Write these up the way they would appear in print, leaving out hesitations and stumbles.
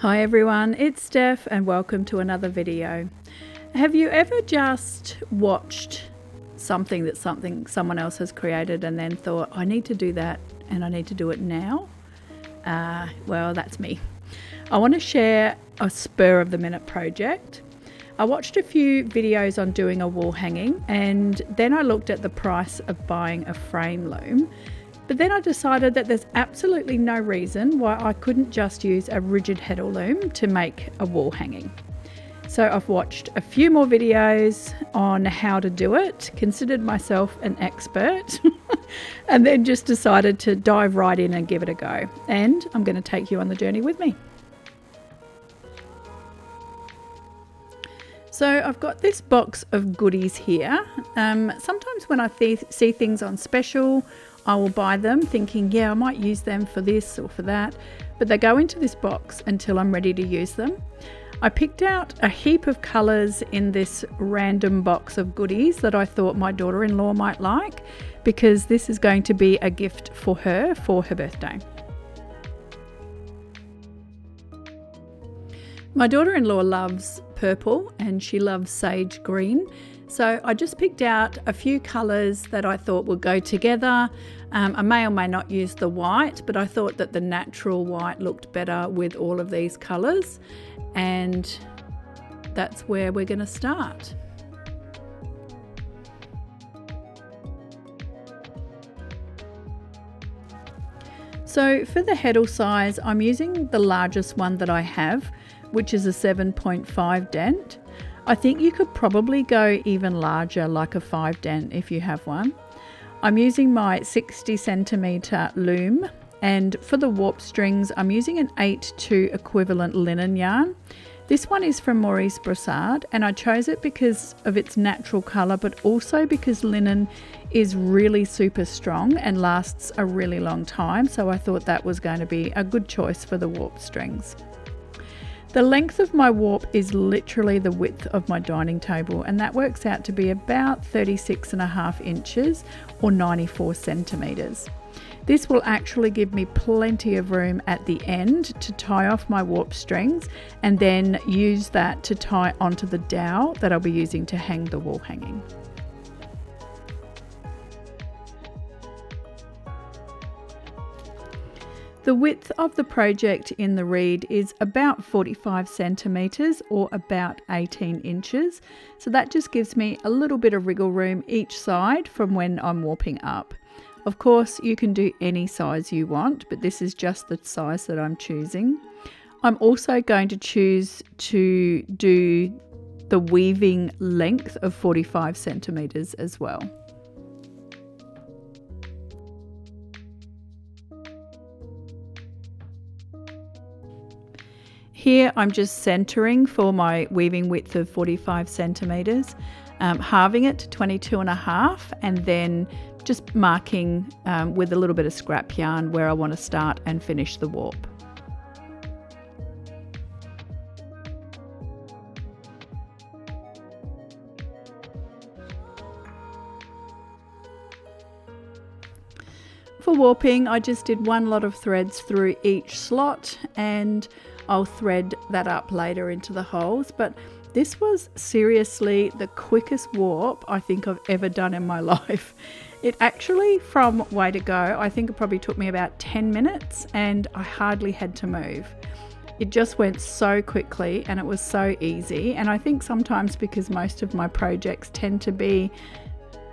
Hi everyone, it's Steph and welcome to another video. Have you ever just watched something that someone else has created and then thought, I need to do that and I need to do it now? Well, that's me. I want to share a spur of the minute project. I watched a few videos on doing a wall hanging and then I looked at the price of buying a frame loom. But then I decided that there's absolutely no reason why I couldn't just use a rigid Heddle loom to make a wall hanging. So I've watched a few more videos on how to do it, considered myself an expert, and then just decided to dive right in and give it a go. And I'm going to take you on the journey with me. So I've got this box of goodies here. Sometimes when I see things on special, I will buy them thinking, yeah, I might use them for this or for that, but they go into this box until I'm ready to use them. I picked out a heap of colours in this random box of goodies that I thought my daughter-in-law might like, because this is going to be a gift for her birthday. My daughter-in-law loves purple and she loves sage green. So I just picked out a few colours that I thought would go together. I may or may not use the white, but I thought that the natural white looked better with all of these colours. And that's where we're going to start. So for the Heddle size, I'm using the largest one that I have, which is a 7.5 dent. I think you could probably go even larger, like a 5 dent if you have one. I'm using my 60 centimeter loom, and for the warp strings I'm using an 8-2 equivalent linen yarn. This one is from Maurice Brassard and I chose it because of its natural colour, but also because linen is really super strong and lasts a really long time, so I thought that was going to be a good choice for the warp strings. The length of my warp is literally the width of my dining table, and that works out to be about 36.5 inches or 94 centimetres. This will actually give me plenty of room at the end to tie off my warp strings and then use that to tie onto the dowel that I'll be using to hang the wall hanging. The width of the project in the reed is about 45 centimetres or about 18 inches. So that just gives me a little bit of wriggle room each side from when I'm warping up. Of course, you can do any size you want, but this is just the size that I'm choosing. I'm also going to choose to do the weaving length of 45 centimetres as well. Here I'm just centering for my weaving width of 45 centimetres, halving it to 22.5 and then just marking with a little bit of scrap yarn where I want to start and finish the warp. For warping, I just did one lot of threads through each slot and I'll thread that up later into the holes, but this was seriously the quickest warp I think I've ever done in my life. It actually, from way to go, I think it probably took me about 10 minutes and I hardly had to move. It just went so quickly and it was so easy, and I think sometimes because most of my projects tend to be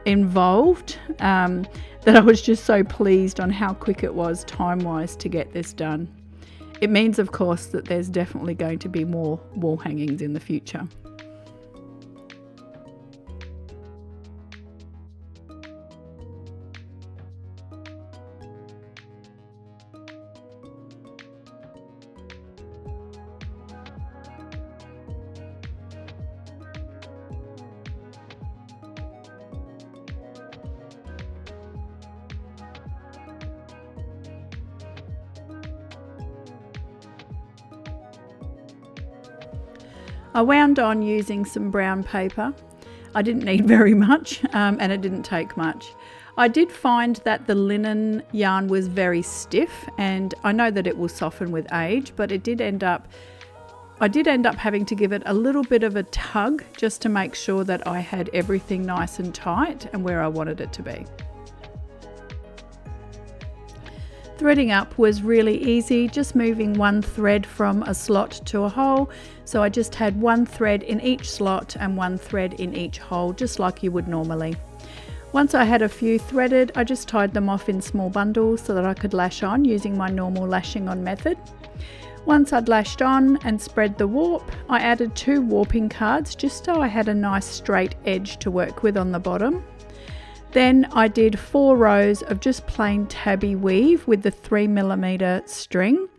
involved, that I was just so pleased on how quick it was time-wise to get this done. It means, of course, that there's definitely going to be more wall hangings in the future. I wound on using some brown paper. I didn't need very much and it didn't take much. I did find that the linen yarn was very stiff, and I know that it will soften with age, but it did end up I did end up having to give it a little bit of a tug just to make sure that I had everything nice and tight and where I wanted it to be. Threading up was really easy, just moving one thread from a slot to a hole. So I just had one thread in each slot and one thread in each hole, just like you would normally. Once I had a few threaded, I just tied them off in small bundles so that I could lash on using my normal lashing on method. Once I'd lashed on and spread the warp, I added 2 warping cards just so I had a nice straight edge to work with on the bottom. Then I did 4 rows of just plain tabby weave with the 3mm string.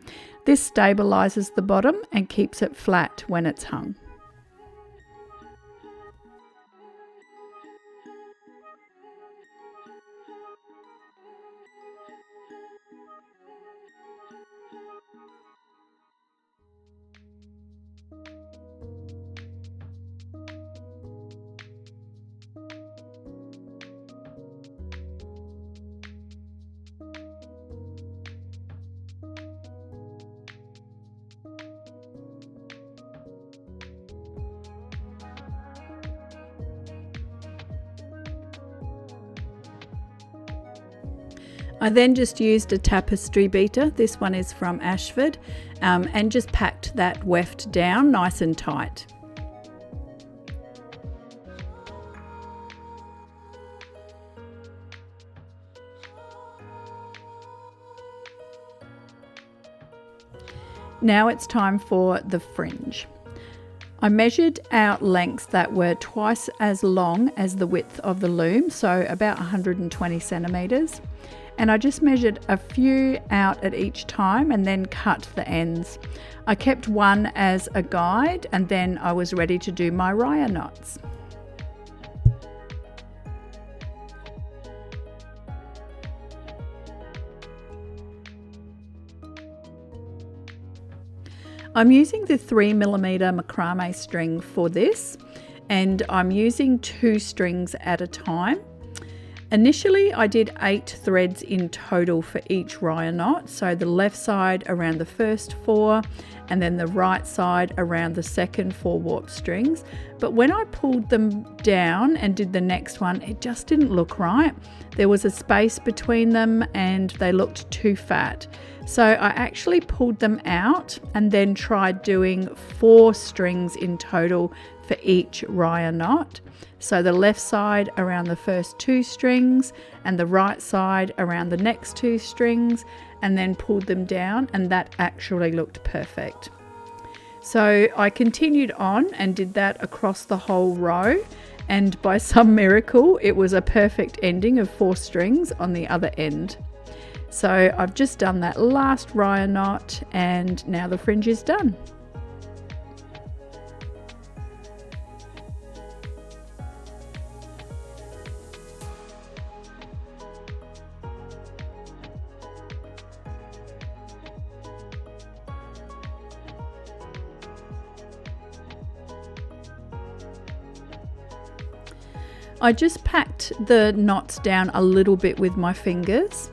This stabilizes the bottom and keeps it flat when it's hung. I then just used a tapestry beater, this one is from Ashford, and just packed that weft down nice and tight. Now it's time for the fringe. I measured out lengths that were twice as long as the width of the loom, so about 120 centimeters. And I just measured a few out at each time and then cut the ends. I kept one as a guide and then I was ready to do my raya knots. I'm using the 3mm macrame string for this, and I'm using 2 strings at a time. Initially I did 8 threads in total for each raya knot, so the left side around the first 4 and then the right side around the second 4 warp strings, but when I pulled them down and did the next one, it just didn't look right. There was a space between them and they looked too fat. So I actually pulled them out and then tried doing 4 strings in total for each raya knot. So the left side around the first 2 strings and the right side around the next 2 strings, and then pulled them down, and that actually looked perfect. So I continued on and did that across the whole row, and by some miracle it was a perfect ending of 4 strings on the other end. So I've just done that last raya knot and now the fringe is done. I just packed the knots down a little bit with my fingers,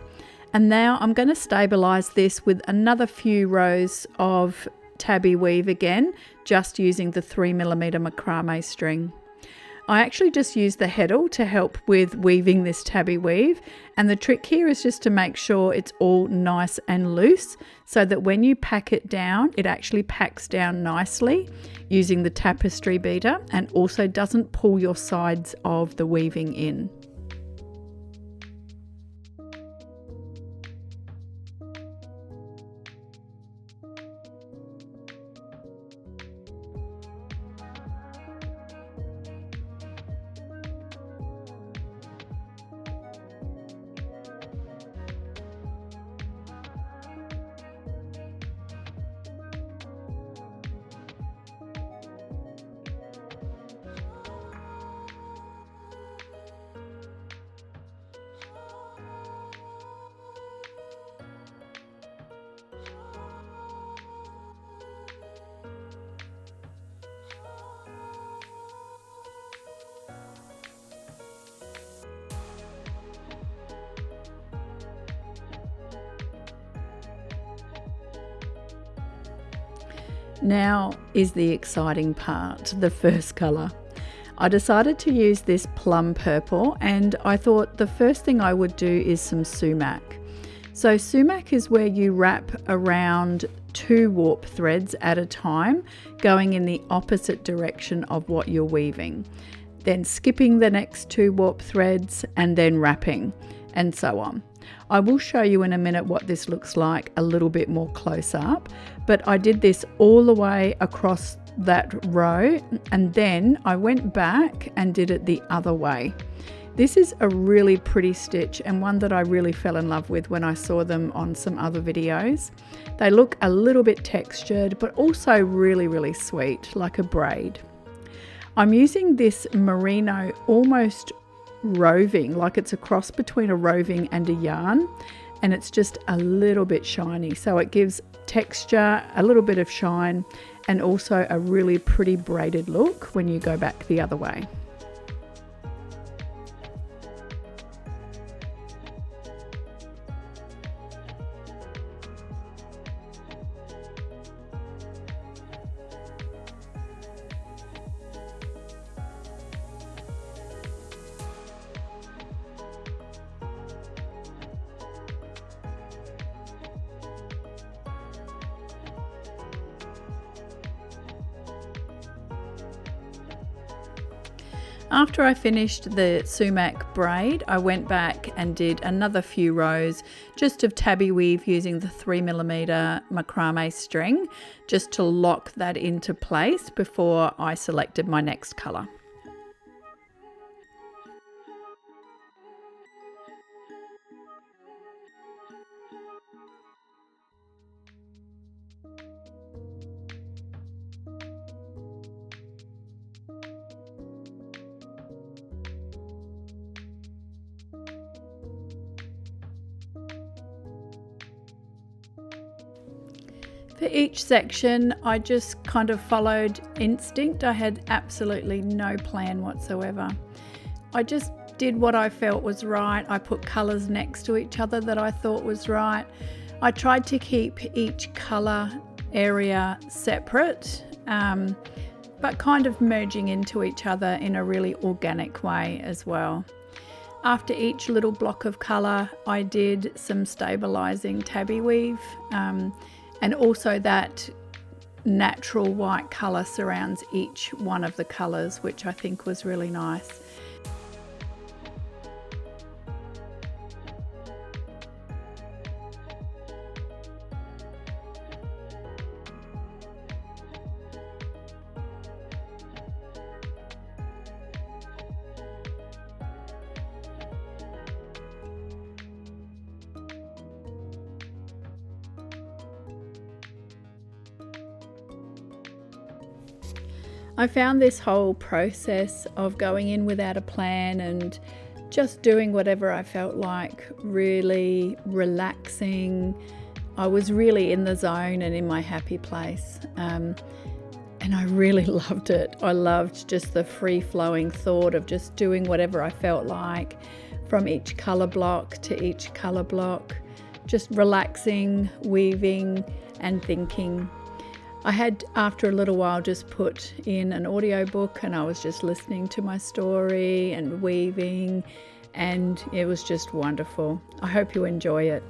and now I'm going to stabilize this with another few rows of tabby weave again, just using the 3mm macrame string. I actually just used the Heddle to help with weaving this tabby weave, and the trick here is just to make sure it's all nice and loose so that when you pack it down, it actually packs down nicely using the tapestry beater and also doesn't pull your sides of the weaving in. Now is the exciting part, the first colour. I decided to use this plum purple, and I thought the first thing I would do is some sumac. So sumac is where you wrap around 2 warp threads at a time, going in the opposite direction of what you're weaving, then skipping the next 2 warp threads and then wrapping, and so on. I will show you in a minute what this looks like a little bit more close up, but I did this all the way across that row, and then I went back and did it the other way. This is a really pretty stitch, and one that I really fell in love with when I saw them on some other videos. They look a little bit textured, but also really sweet, like a braid. I'm using this merino almost roving, like it's a cross between a roving and a yarn, and it's just a little bit shiny, so it gives texture, a little bit of shine, and also a really pretty braided look when you go back the other way. After I finished the sumac braid, I went back and did another few rows just of tabby weave using the 3mm macrame string, just to lock that into place before I selected my next colour. For each section, I just kind of followed instinct. I had absolutely no plan whatsoever. I just did what I felt was right. I put colours next to each other that I thought was right. I tried to keep each colour area separate, but kind of merging into each other in a really organic way as well. After each little block of colour, I did some stabilising tabby weave, and also that natural white colour surrounds each one of the colours, which I think was really nice. I found this whole process of going in without a plan and just doing whatever I felt like really relaxing. I was really in the zone and in my happy place, and I really loved it. I loved just the free-flowing thought of just doing whatever I felt like, from each colour block to each colour block, just relaxing, weaving and thinking. I had, after a little while, just put in an audiobook, and I was just listening to my story and weaving, and it was just wonderful. I hope you enjoy it.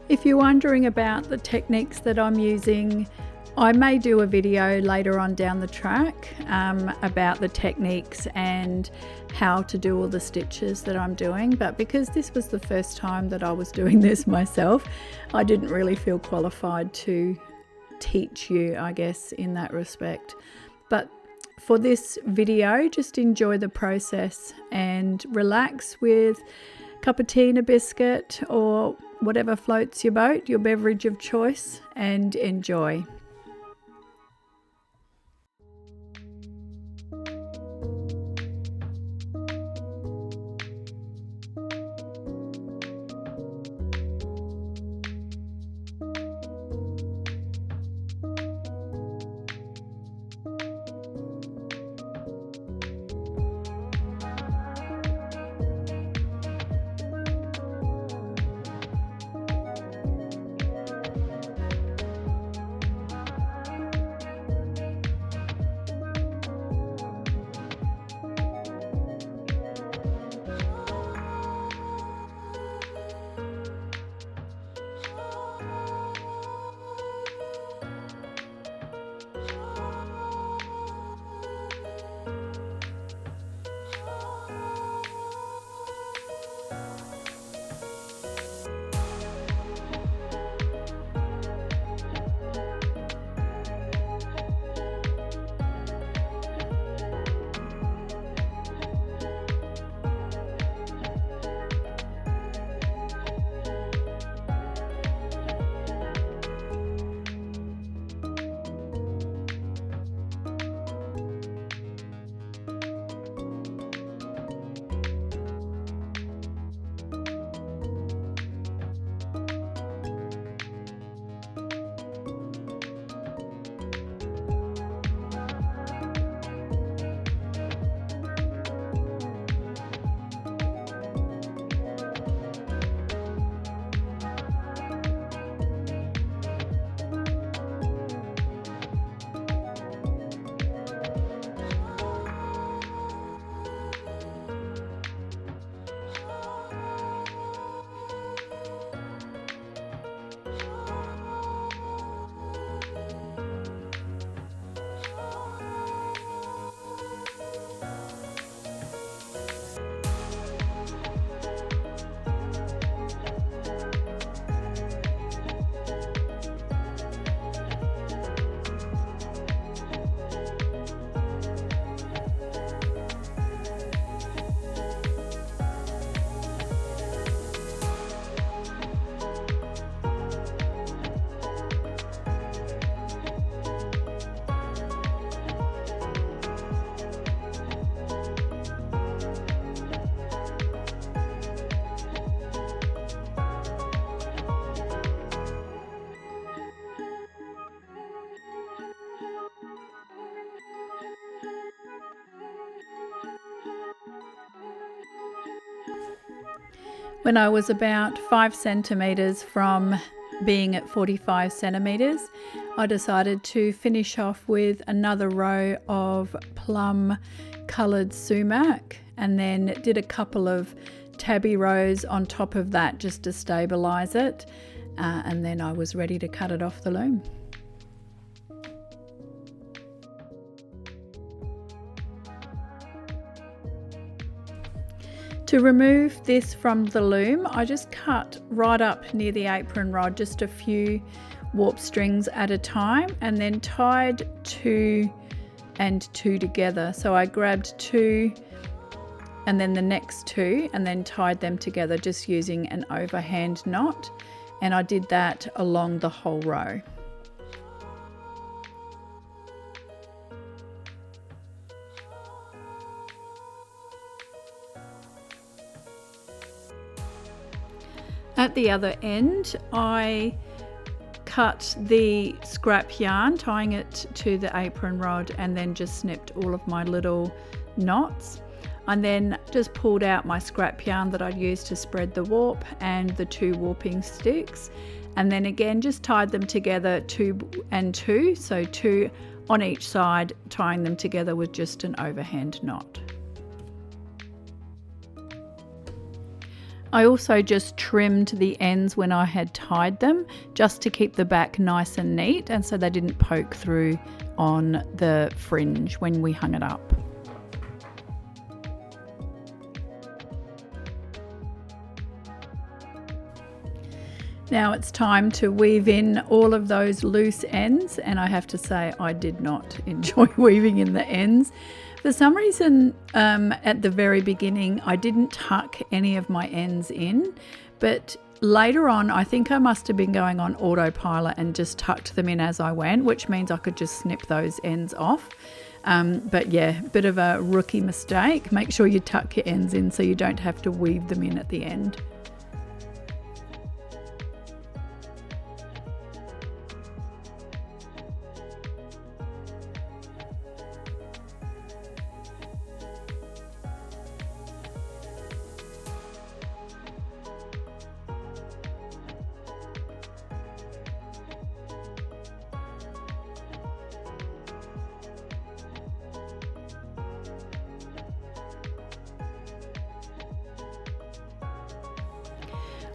If you're wondering about the techniques that I'm using, I may do a video later on down the track about the techniques and how to do all the stitches that I'm doing, but because this was the first time that I was doing this myself, I didn't really feel qualified to teach you, I guess, in that respect. But for this video, just enjoy the process and relax with a cup of tea and a biscuit, or whatever floats your boat, your beverage of choice, and enjoy. When I was about 5 centimeters from being at 45 centimeters, I decided to finish off with another row of plum coloured sumac, and then did a couple of tabby rows on top of that just to stabilize it, and then I was ready to cut it off the loom. To remove this from the loom, I just cut right up near the apron rod, just a few warp strings at a time, and then tied 2 and 2 together. So I grabbed 2 and then the next 2 and then tied them together just using an overhand knot, and I did that along the whole row. At the other end, I cut the scrap yarn, tying it to the apron rod, and then just snipped all of my little knots. And then just pulled out my scrap yarn that I'd used to spread the warp and the 2 warping sticks. And then again, just tied them together 2 and 2, so 2 on each side, tying them together with just an overhand knot. I also just trimmed the ends when I had tied them, just to keep the back nice and neat, and so they didn't poke through on the fringe when we hung it up. Now it's time to weave in all of those loose ends, and I have to say I did not enjoy weaving in the ends. For some reason, at the very beginning, I didn't tuck any of my ends in, but later on, I think I must have been going on autopilot and just tucked them in as I went, which means I could just snip those ends off. But yeah, bit of a rookie mistake. Make sure you tuck your ends in so you don't have to weave them in at the end.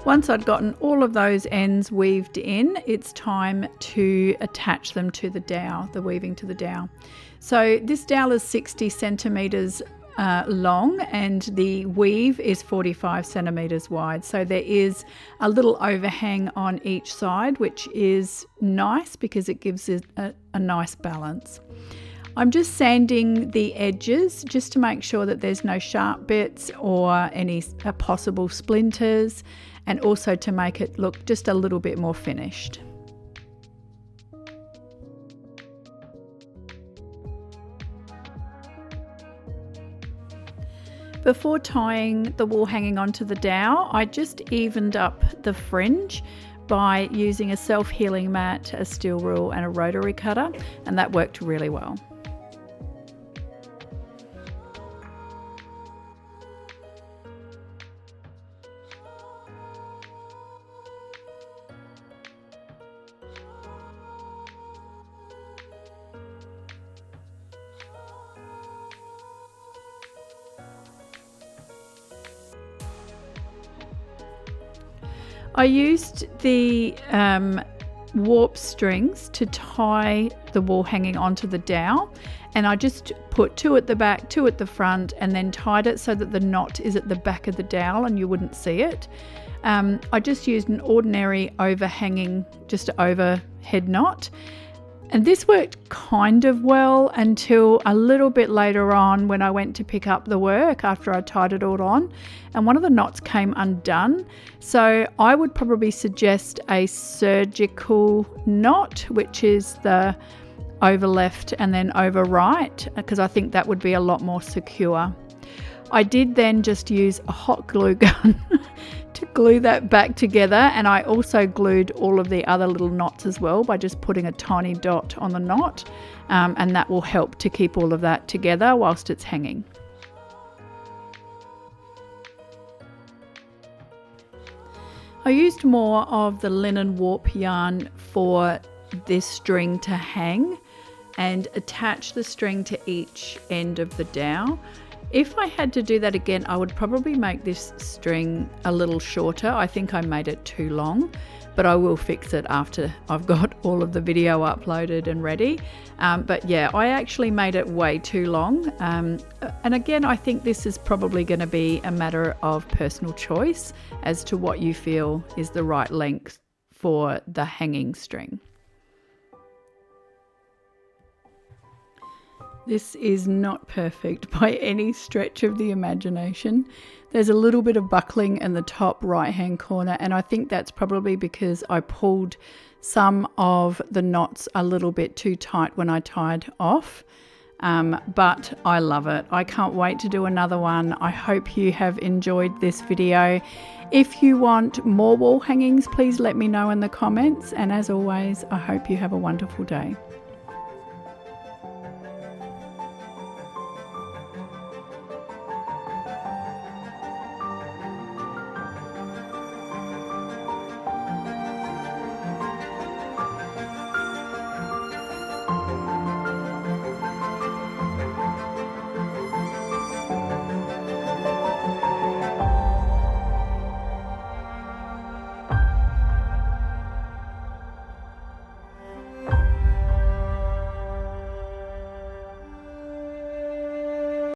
Once I'd gotten all of those ends weaved in, it's time to attach them to the dowel, the weaving to the dowel. So this dowel is 60 centimeters long, and the weave is 45 centimeters wide. So there is a little overhang on each side, which is nice because it gives it a nice balance. I'm just sanding the edges just to make sure that there's no sharp bits or any possible splinters, and also to make it look just a little bit more finished. Before tying the wool hanging onto the dowel, I just evened up the fringe by using a self-healing mat, a steel rule and a rotary cutter, and that worked really well. I used the warp strings to tie the wool hanging onto the dowel, and I just put 2 at the back, 2 at the front, and then tied it so that the knot is at the back of the dowel and you wouldn't see it. I just used an ordinary overhanging, just an overhead knot, and this worked kind of well until a little bit later on when I went to pick up the work after I tied it all on, and one of the knots came undone. So I would probably suggest a surgical knot, which is the over left and then over right, because I think that would be a lot more secure. I did then just use a hot glue gun to glue that back together, and I also glued all of the other little knots as well by just putting a tiny dot on the knot, and that will help to keep all of that together whilst it's hanging. I used more of the linen warp yarn for this string to hang and attach the string to each end of the dowel. If I had to do that again, I would probably make this string a little shorter. I think I made it too long, but I will fix it after I've got all of the video uploaded and ready. But yeah, I actually made it way too long. And again, I think this is probably going to be a matter of personal choice as to what you feel is the right length for the hanging string. This is not perfect by any stretch of the imagination. There's a little bit of buckling in the top right hand corner, and I think that's probably because I pulled some of the knots a little bit too tight when I tied off. But I love it. I can't wait to do another one. I hope you have enjoyed this video. If you want more wall hangings, please let me know in the comments. And as always, I hope you have a wonderful day.